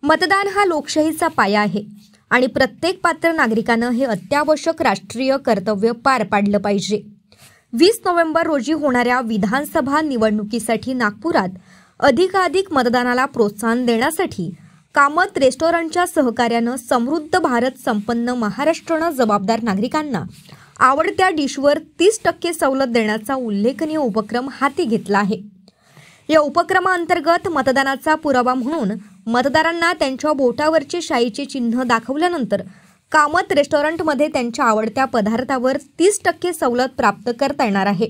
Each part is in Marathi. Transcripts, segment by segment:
मतदान हा लोकशाहीचा पाया आहे आणि प्रत्येक पात्र नागरिकानं हे अत्यावश्यक राष्ट्रीय कर्तव्य पार पाडलं पाहिजे। 20 नोव्हेंबर रोजी होणाऱ्या विधानसभा निवडणुकीसाठी नागपुरात अधिकाधिक मतदानाला प्रोत्साहन देण्यासाठी कामत रेस्टॉरंटच्या सहकार्यानं समृद्ध भारत संपन्न महाराष्ट्रानं जबाबदार नागरिकांना आवडत्या डिशवर 30% सवलत देण्याचा उल्लेखनीय उपक्रम हाती घेतला आहे। या उपक्रमाअंतर्गत मतदानाचा पुरावा म्हणून मतदारांना त्यांच्या बोटावरचे शाईचे चिन्ह दाखवल्यानंतर कामत रेस्टॉरंटमध्ये त्यांच्या आवडत्या पदार्थावर 30% सवलत प्राप्त करता येणार आहे।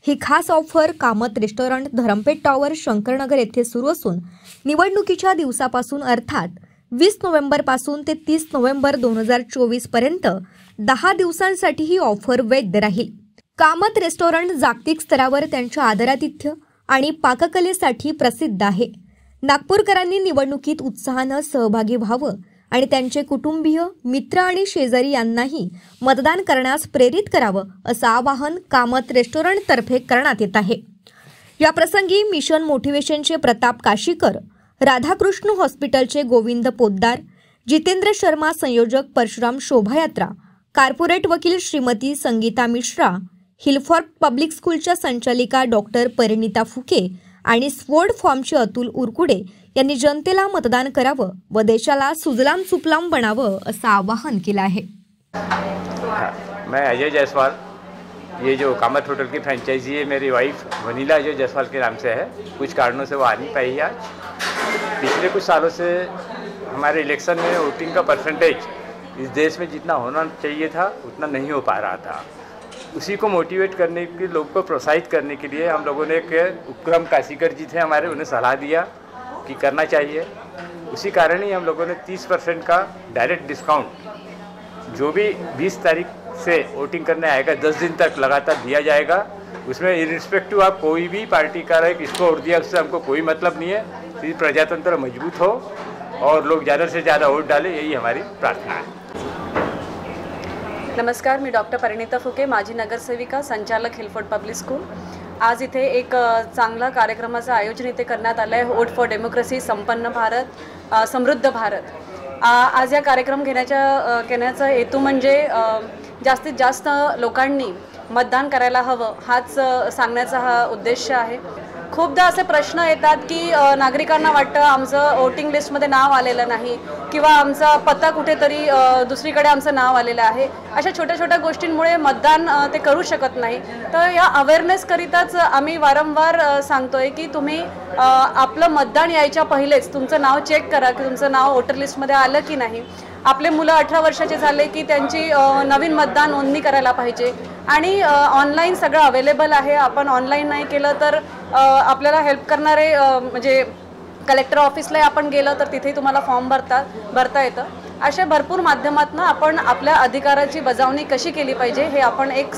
ही खास offer Kamat restaurant Dharampeth tower Shankarnagar येथे सुरू असून निवडणुकीच्या दिवसापासून अर्थात 20 नोव्हेंबर पासून ते 30 नोव्हेंबर 2024 पर्यंत 10 दिवसांसाठी ही ऑफर वैध राहील। कामत रेस्टॉरंट जागतिक स्तरावर त्यांच्या आदरातिथ्य आणि पाककलेसाठी प्रसिद्ध आहे। नागपूरकरांनी निवडणुकीत उत्साहानं सहभागी व्हावं आणि त्यांचे कुटुंबीय, मित्र आणि शेजारी यांनाही मतदान करण्यास प्रेरित करावं असं आवाहन कामत रेस्टॉरंटतर्फे करण्यात येत आहे। या प्रसंगी मिशन मोटिवेशनचे प्रताप काशीकर, राधाकृष्ण हॉस्पिटलचे गोविंद पोद्दार, जितेंद्र शर्मा संयोजक परशुराम शोभायात्रा, कॉर्पोरेट वकील श्रीमती संगीता मिश्रा, हिलफॉर्ड पब्लिक स्कूलच्या संचालिका डॉक्टर परिणिता फुके आणि स्वॉर्ड फॉर्मचे अतुल उरकुडे यांनी जनतेला मतदान करावं व देशाला सुजलाम सुफलाम बनावं असं आवाहन केलं आहे। मैं अजय जायसवाल, ये जो कामत होटल की फ्रेंचाइजी है, मेरी वाइफ वनीला अजय जायसवाल के नाम से है। कुछ कारणों से वो आ नहीं पाई आज। पिछले कुछ सालों से हमारे इलेक्शन में वोटिंग का परसेंटेज इस देश में जितना होना चाहिए था उतना नहीं हो पा रहा था। उसी को मोटिवेट करने के, लोग को प्रोत्साहित करने के लिए हम लोगों ने एक उपक्रम, काशीकर जी थे हमारे, उन्हें सलाह दिया कि करना चाहिए। उसी कारण ही हम लोगों ने 30% का डायरेक्ट डिस्काउंट जो भी 20 तारीख से वोटिंग करने आएगा 10 दिन तक लगातार दिया जाएगा। उसमें इरिस्पेक्टिव आप कोई भी पार्टी का रहे, किसको वोट दिया उससे हमको कोई मतलब नहीं है। सिर्फ प्रजातंत्र मजबूत हो और लोग ज़्यादा से ज़्यादा वोट डालें, यही हमारी प्रार्थना है। नमस्कार, मी डॉक्टर परिणिता फुके, माजी नगरसेविका, संचालक हिलफोर्ड पब्लिक स्कूल। आज इथे एक चांगला कार्यक्रमाचं आयोजन इथे करण्यात आलं आहे, वोट फॉर डेमोक्रेसी, संपन्न भारत, समृद्ध भारत। आज या कार्यक्रम घेण्याचा हेतू म्हणजे जास्तीत जास्त लोकांनी मतदान करायला हवं हाच सांगण्याचा हा उद्देश आहे। खूपदा असे प्रश्न येतात की नागरिकांना वाटतं आमचं वोटिंग लिस्टमध्ये नाव आलेलं नाही किंवा आमचा पत्ता कुठेतरी दुसरीकडे आमचं नाव आलेलं आहे। अशा छोट्या छोट्या गोष्टींमुळे मतदान ते करू शकत नाही। तर या अवेअरनेसकरिताच आम्ही वारंवार सांगतोय की तुम्ही आपलं मतदान यायच्या पहिलेच तुमचं नाव चेक करा की तुमचं नाव वोटर लिस्टमध्ये आलं की नाही। आपले मुलं 18 वर्षाचे झाले की त्यांची नवीन मतदान नोंदणी करायला पाहिजे आणि ऑनलाईन सगळं अवेलेबल आहे। आपण ऑनलाईन नाही केलं तर आपल्याला हेल्प करणारे म्हणजे कलेक्टर ऑफिसला आपण गेलं तर तिथेही तुम्हाला फॉर्म भरता येतं। अशा भरपूर माध्यमातून आपण आपल्या अधिकाराची बजावणी कशी केली पाहिजे हे आपण एक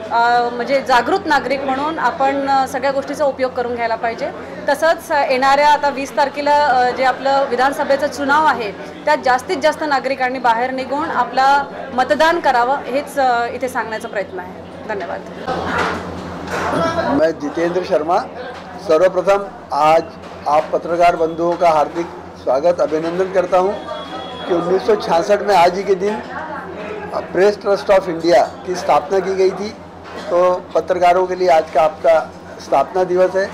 म्हणजे जागृत नागरिक म्हणून आपण सगळ्या गोष्टीचा उपयोग करून घ्यायला पाहिजे। तसंच येणाऱ्या आता 20 तारखेला जे आपलं विधानसभेचं चुनाव आहे त्यात जास्तीत जास्त नागरिकांनी बाहेर निघून आपला मतदान करावं हेच इथे सांगण्याचा प्रयत्न आहे। धन्यवाद। मैं जितेंद्र शर्मा, सर्वप्रथम आज आप पत्रकार बंधुओं का हार्दिक स्वागत अभिनंदन करता हूं कि 1966 में आज ही के दिन प्रेस ट्रस्ट ऑफ इंडिया की स्थापना की गई थी। तो पत्रकारों के लिए आज का आपका स्थापना दिवस है,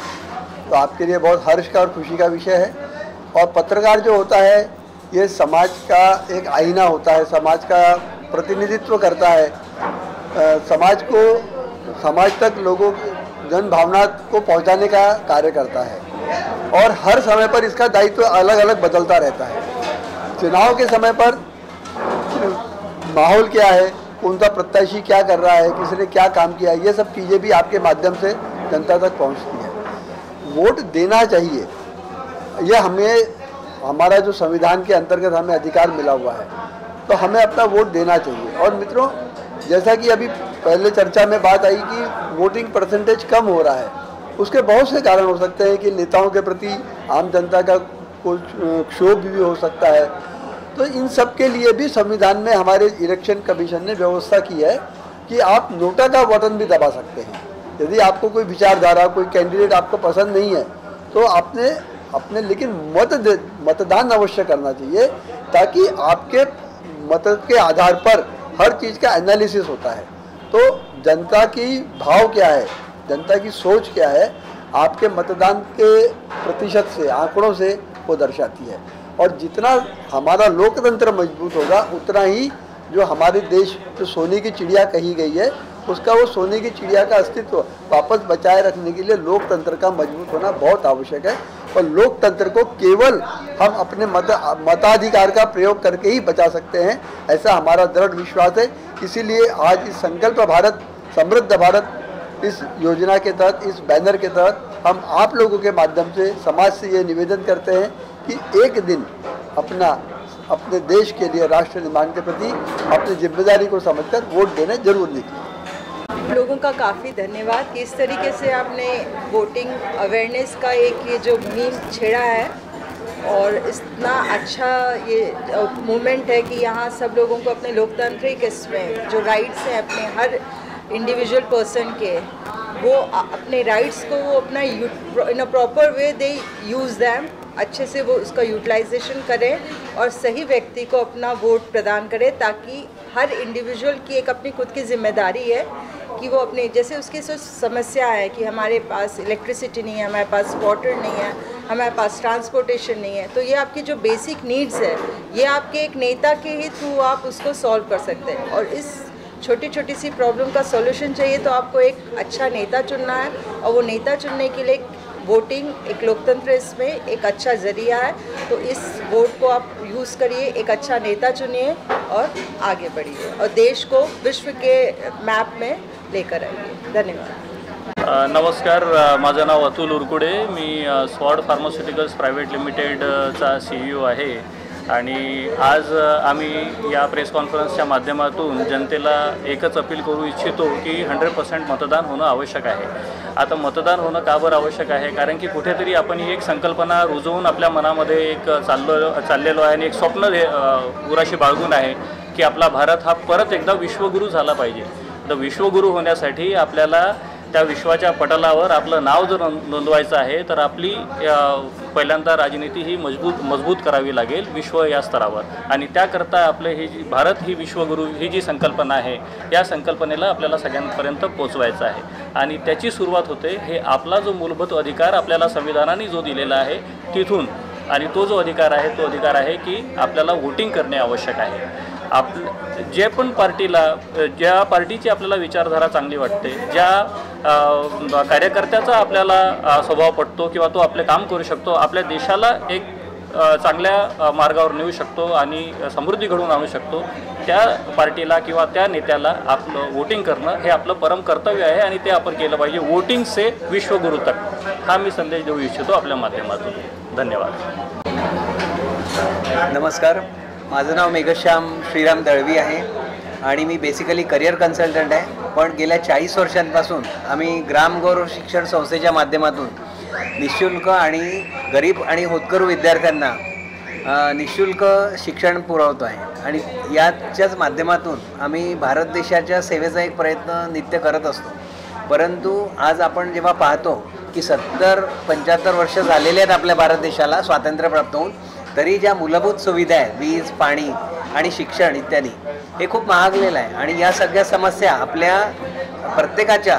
तो आपके लिए बहुत हर्ष का और खुशी का विषय है। और पत्रकार जो होता है ये समाज का एक आईना होता है, समाज का प्रतिनिधित्व करता है, समाज तक लोगों जन भावना को पहुंचाने का कार्य करता है और हर समय पर इसका दायित्व अलग अलग बदलता रहता है। चुनाव के समय पर माहौल क्या है, कौन सा प्रत्याशी क्या कर रहा है, किसी ने क्या काम किया, ये सब चीज़ें भी आपके माध्यम से जनता तक पहुंचती है। वोट देना चाहिए, यह हमारा जो संविधान के अंतर्गत हमें अधिकार मिला हुआ है, तो हमें अपना वोट देना चाहिए। और मित्रों, जैसा कि अभी पहले चर्चा में बात आई कि वोटिंग परसेंटेज कम हो रहा है, उसके बहुत से कारण हो सकते हैं कि नेताओं के प्रति आम जनता का कुछ क्षोभ भी हो सकता है। तो इन सब के लिए भी संविधान में हमारे इलेक्शन कमीशन ने व्यवस्था की है कि आप नोटा का बटन भी दबा सकते हैं। यदि आपको कोई विचारधारा, कोई कैंडिडेट आपको पसंद नहीं है तो आपने अपने, लेकिन मतदान अवश्य करना चाहिए, ताकि आपके मत के आधार पर हर चीज़ का एनालिसिस होता है। तो जनता की भाव क्या है, जनता की सोच क्या है, आपके मतदान के प्रतिशत से, आंकड़ों से वो दर्शाती है। और जितना हमारा लोकतंत्र मजबूत होगा, उतना ही जो हमारे देश जो सोने की चिड़िया कही गई है, उसका वो सोने की चिड़िया का अस्तित्व वापस बचाए रखने के लिए लोकतंत्र का मजबूत होना बहुत आवश्यक है। और लोकतंत्र को केवल हम अपने मताधिकार का प्रयोग करके ही बचा सकते हैं, ऐसा हमारा दृढ़ विश्वास है। इसीलिए आज इस संकल्प भारत समृद्ध भारत इस योजना के तहत, इस बैनर के तहत हम आप लोगों के माध्यम से समाज से ये निवेदन करते हैं कि एक दिन अपने देश के लिए, राष्ट्र निर्माण के प्रति अपनी जिम्मेदारी को समझकर वोट देने जरूर निकलें। लोगों का काफ़ी धन्यवाद कि इस तरीके से आपने वोटिंग अवेयरनेस का एक ये जो मुहिम छेड़ा है, और इतना अच्छा ये मूवमेंट है कि यहाँ सब लोगों को अपने लोकतांत्रिक इसमें जो राइट्स हैं अपने हर इंडिविजुअल पर्सन के, वो अपने राइट्स को वो अपना in a proper way they use them, अच्छे से वो उसका यूटिलाइजेशन करें और सही व्यक्ति को अपना वोट प्रदान करें, ताकि हर इंडिविजुअल की एक अपनी खुद की जिम्मेदारी है कि वो अपने, जैसे उसकी समस्या है कि हमारे पास इलेक्ट्रिसिटी नहीं है, हमारे पास वाटर नहीं है, हमारे पास ट्रांसपोर्टेशन नहीं है, तो ये आपकी जो बेसिक नीड्स है, ये आपके एक नेता के ही थ्रू आप उसको सॉल्व कर सकते हैं। और इस छोटी छोटी सी प्रॉब्लम का सॉल्यूशन चाहिए तो आपको एक अच्छा नेता चुनना है, और वो नेता चुनने के लिए वोटिंग एक लोकतंत्र इसमें एक अच्छा ज़रिया है। तो इस वोट को आप यूज़ करिए, एक अच्छा नेता चुनिए और आगे बढ़िए और देश को विश्व के मैप में लेकर आइए। धन्यवाद। नमस्कार, माझं नाव अतुल उरकुडे, मी स्वॉर्ड फार्मास्युटिकल्स प्रायव्हेट लिमिटेडचा CEO आहे आणि आज आम्ही या प्रेस कॉन्फरन्सच्या माध्यमातून जनतेला एकच अपील करू इच्छितो की 100% मतदान होणं आवश्यक आहे। आता मतदान होणं का बरं आवश्यक आहे, कारण की कुठेतरी आपण ही एक संकल्पना रुजवून आपल्या मनामध्ये एक चाललेलो आहे आणि एक स्वप्न उराशी बाळगून आहे की आपला भारत हा परत एकदा विश्वगुरू झाला पाहिजे। तर विश्वगुरू होण्यासाठी आपल्याला त्या विश्वाच्या पटलावर आपलं नाव जर नोंदवायचं आहे तर आपली पहिल्यांदा राजनीती ही मजबूत करावी लागेल विश्व या स्तरावर, आणि त्याकरता आपले ही जी भारत ही विश्वगुरू ही जी संकल्पना आहे, या संकल्पनेला आपल्याला सगळ्यांपर्यंत पोहोचवायचं आहे आणि त्याची सुरुवात होते हे आपला जो मूलभूत अधिकार आपल्याला संविधानाने जो दिलेला आहे तिथून, आणि तो जो अधिकार आहे की आपल्याला वोटिंग करणे आवश्यक आहे। जे पण पार्टीला, ज्या पार्टीची आपल्याला विचारधारा चांगली वाटते, ज्या कार्यकर्त्याचा आपल्याला स्वभाव पटतो किंवा तो आपले काम करू शकतो, आपल्या देशाला एक चांगल्या मार्गावर नेऊ शकतो आणि समृद्धी घडवून आणू शकतो, त्या पार्टीला किंवा त्या नेत्याला आपलं वोटिंग करणं हे आपलं परम कर्तव्य आहे आणि ते आपण केलं पाहिजे। वोटिंग से विश्वगुरू तक, हा मी संदेश देऊ इच्छितो आपल्या माध्यमातून। धन्यवाद। नमस्कार, माझं नाव मेघश्याम श्रीराम दळवी आहे आणि मी बेसिकली करिअर कन्सल्टंट आहे। पण गेल्या 40 वर्षांपासून आम्ही ग्रामगौरव शिक्षण संस्थेच्या माध्यमातून निःशुल्क आणि गरीब आणि होतकरू विद्यार्थ्यांना निःशुल्क शिक्षण पुरवतो आहे आणि याच्याच माध्यमातून आम्ही भारत देशाच्या सेवेचा एक प्रयत्न नित्य करत असतो। परंतु आज आपण जेव्हा पाहतो की 70-75 वर्ष झालेले आहेत आपल्या भारत देशाला स्वातंत्र्य प्राप्त होऊन, तरी ज्या मूलभूत सुविधा आहेत, वीज, पाणी आणि शिक्षण इत्यादी, हे खूप महागलेलं आहे आणि या सगळ्या समस्या आपल्या प्रत्येकाच्या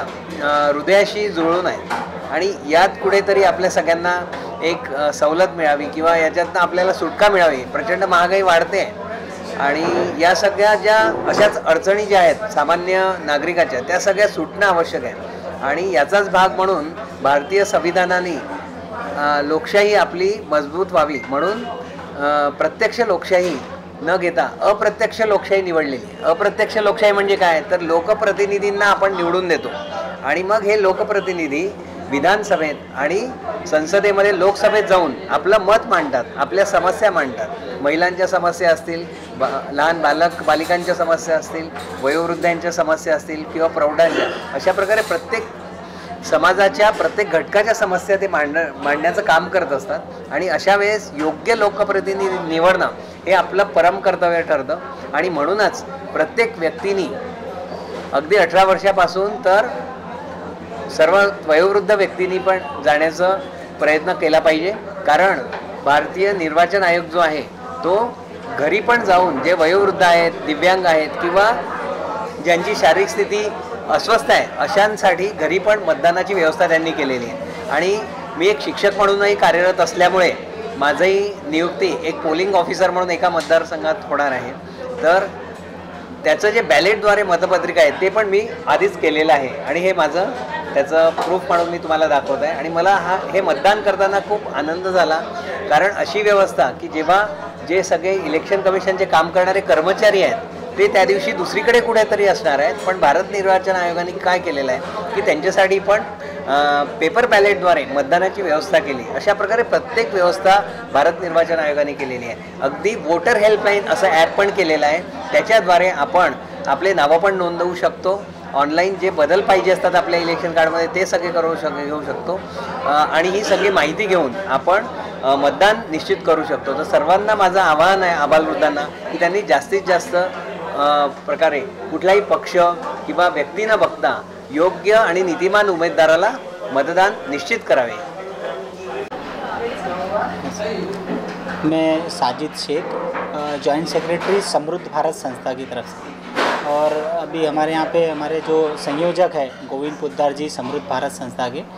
हृदयाशी जुळून आहेत आणि यात कुठेतरी आपल्या सगळ्यांना एक सवलत मिळावी किंवा याच्यातनं आपल्याला सुटका मिळावी। प्रचंड महागाई वाढते आणि या सगळ्या ज्या अशाच अडचणी ज्या आहेत सामान्य नागरिकाच्या, त्या सगळ्या सुटणं आवश्यक आहे आणि याचाच भाग म्हणून भारतीय संविधानाने लोकशाही आपली मजबूत व्हावी म्हणून प्रत्यक्ष लोकशाही न घेता अप्रत्यक्ष लोकशाही निवडलेली। अप्रत्यक्ष लोकशाही म्हणजे काय, तर लोकप्रतिनिधींना आपण निवडून देतो आणि मग हे लोकप्रतिनिधी विधानसभेत आणि संसदेमध्ये लोकसभेत जाऊन आपलं मत मांडतात, आपल्या समस्या मांडतात। महिलांच्या समस्या असतील, लहान बालिकांच्या समस्या असतील, वयोवृद्धांच्या समस्या असतील किंवा प्रौढांच्या, अशा प्रकारे प्रत्येक समाजाच्या प्रत्येक घटकाच्या समस्या ते मांडण्याचं काम करत असतात आणि अशा वेळेस योग्य लोकप्रतिनिधी निवडणं हे आपलं परम कर्तव्य ठरतं आणि म्हणूनच प्रत्येक व्यक्तीने अगदी 18 वर्षापासून तर सर्व वयोवृद्ध व्यक्तींनी पण जाण्याचा प्रयत्न केला पाहिजे कारण भारतीय निर्वाचन आयोग जो आहे तो घरी पण जाऊन जे वयोवृद्ध आहेत, दिव्यांग आहेत किंवा ज्यांची शारीरिक स्थिती अस्वस्थ आहे अशांसाठी घरी पण मतदानाची व्यवस्था त्यांनी केलेली आहे. आणि मी एक शिक्षक म्हणूनही कार्यरत असल्यामुळे माझी नियुक्ती एक पोलिंग ऑफिसर म्हणून एका मतदारसंघात होणार आहे. तर त्याचं जे बॅलेटद्वारे मतपत्रिका आहे ते पण मी आधीच केलेलं आहे आणि हे माझं त्याचं प्रूफ म्हणून मी तुम्हाला दाखवत आहे. आणि मला हे मतदान करताना खूप आनंद झाला, कारण अशी व्यवस्था की जेव्हा जे सगळे इलेक्शन कमिशनचे काम करणारे कर्मचारी आहेत ते त्या दिवशी दुसरीकडे कुठेतरी असणार आहेत, पण भारत निर्वाचन आयोगाने काय केलेलं आहे की त्यांच्यासाठी पण पेपर बॅलेटद्वारे मतदानाची व्यवस्था केली. अशा प्रकारे प्रत्येक व्यवस्था भारत निर्वाचन आयोगाने केलेली आहे. अगदी वोटर हेल्पलाईन असं ॲप पण केलेलं आहे, त्याच्याद्वारे आपण आपले नावं पण नोंदवू शकतो. ऑनलाईन जे बदल पाहिजे असतात आपल्या इलेक्शन कार्डमध्ये ते सगळे घेऊ शकतो आणि ही सगळी माहिती घेऊन आपण मतदान निश्चित करू शकतो. तर सर्वांना माझं आवाहन आहे आबालवृद्धांना की त्यांनी जास्तीत जास्त प्रकारे कुठलाही पक्ष किंवा व्यक्ती न बघता योग्य आणि नीतिमान उमेदवाराला मतदान निश्चित करावे. मैं साजिद शेख, जॉइंट सेक्रेटरी समृद्ध भारत संस्था की तरफ से, और अभी हमारे यहाँ पे हमारे जो संयोजक है गोविंद पोद्दार जी समृद्ध भारत संस्था के,